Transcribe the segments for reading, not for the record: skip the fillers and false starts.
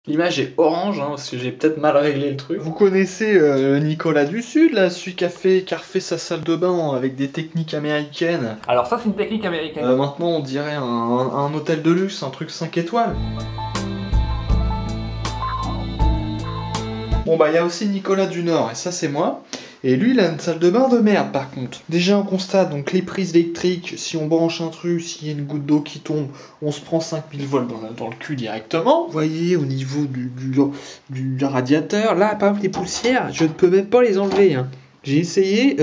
L'image est orange, hein, parce que j'ai peut-être mal réglé le truc. Vous connaissez Nicolas du Sud, là, celui qui a refait sa salle de bain avec des techniques américaines. Alors ça, c'est une technique américaine. Maintenant, on dirait un hôtel de luxe, un truc 5 étoiles. Bon bah il y a aussi Nicolas du Nord, et ça c'est moi. Et lui il a une salle de bain de merde par contre. Déjà on constate donc les prises électriques, si on branche un truc, s'il y a une goutte d'eau qui tombe, on se prend 5000 volts dans le cul directement. Vous voyez au niveau du radiateur, là par exemple les poussières, je ne peux même pas les enlever. Hein. J'ai essayé,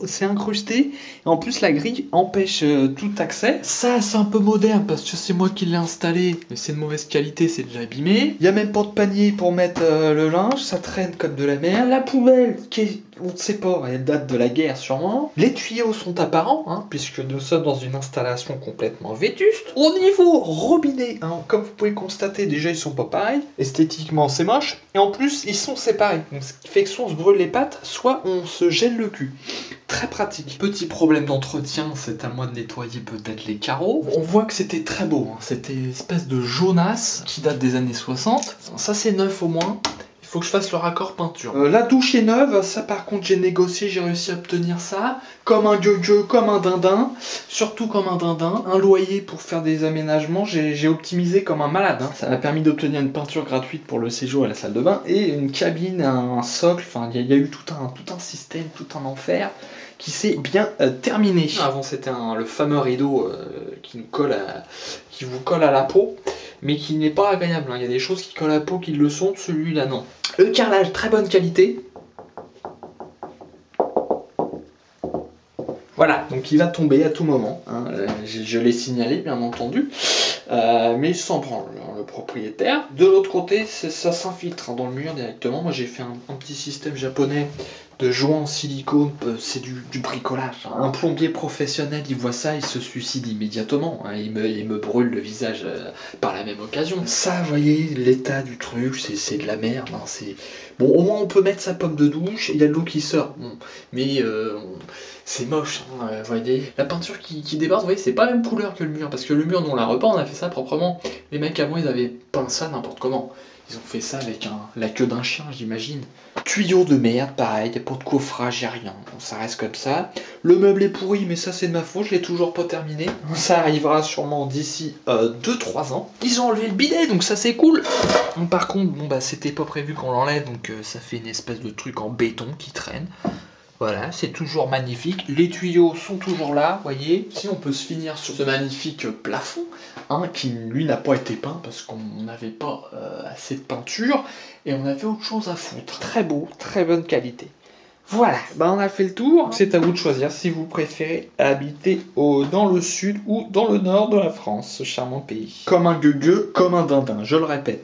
c'est incrusté, et en plus la grille empêche tout accès. Ça c'est un peu moderne parce que c'est moi qui l'ai installé, mais c'est de mauvaise qualité, c'est déjà abîmé. Il y a même pas de panier pour mettre le linge, ça traîne comme de la merde. La poubelle, on ne sait pas, elle date de la guerre sûrement. Les tuyaux sont apparents, hein, puisque nous sommes dans une installation complètement vétuste. Au niveau robinet, hein, comme vous pouvez constater, déjà ils sont pas pareils. Esthétiquement c'est moche, et en plus ils sont séparés. Donc, ce qui fait que soit on se brûle les pattes, soit on se gèle le cul. Très pratique. Petit problème d'entretien, c'est à moi de nettoyer peut-être les carreaux. On voit que c'était très beau, hein. C'était une espèce de jaunasse qui date des années 60. Ça c'est neuf au moins. Il faut que je fasse le raccord peinture. La douche est neuve, ça par contre j'ai négocié, j'ai réussi à obtenir ça. Comme un gueux, comme un dindin, surtout comme un dindin. Un loyer pour faire des aménagements, j'ai optimisé comme un malade. Hein. Ça m'a permis d'obtenir une peinture gratuite pour le séjour à la salle de bain et une cabine, un socle, enfin il y a eu tout un système, tout un enfer qui s'est bien terminé. Avant c'était le fameux rideau qui vous colle à la peau, mais qui n'est pas agréable. Hein. Il y a des choses qui collent à la peau qui le sont, celui-là non. Le carrelage, très bonne qualité. Voilà, donc il va tomber à tout moment. Hein. Je l'ai signalé, bien entendu. Mais il s'en branle, le propriétaire. De l'autre côté, ça s'infiltre dans le mur directement. Moi, j'ai fait un petit système japonais de joints en silicone. C'est du bricolage. Hein. Un plombier professionnel, il voit ça, il se suicide immédiatement. Hein. Il me brûle le visage par la même occasion. Ça, vous voyez, l'état du truc, c'est de la merde. Hein. Bon, au moins, on peut mettre sa pomme de douche. Il y a de l'eau qui sort. Bon. Mais c'est moche, hein, vous voyez. La peinture qui déborde, vous voyez, c'est pas la même couleur que le mur. Parce que le mur, nous, on l'a repeint, on a fait ça proprement. Les mecs avant, ils avaient peint ça n'importe comment. Ils ont fait ça avec la queue d'un chien, j'imagine. Tuyau de merde, pareil, pas de coffrage, y'a rien. Bon, ça reste comme ça. Le meuble est pourri, mais ça, c'est de ma faute, je l'ai toujours pas terminé. Ça arrivera sûrement d'ici 2-3 ans. Ils ont enlevé le bidet, donc ça, c'est cool. Donc, par contre, bon, bah, c'était pas prévu qu'on l'enlève, donc ça fait une espèce de truc en béton qui traîne. Voilà, c'est toujours magnifique. Les tuyaux sont toujours là, vous voyez. Si on peut se finir sur ce magnifique plafond, hein, qui lui n'a pas été peint parce qu'on n'avait pas assez de peinture et on avait autre chose à foutre. Très beau, très bonne qualité. Voilà, on a fait le tour. C'est à vous de choisir si vous préférez habiter dans le sud ou dans le nord de la France, ce charmant pays. Comme un gueux, comme un dindin, je le répète.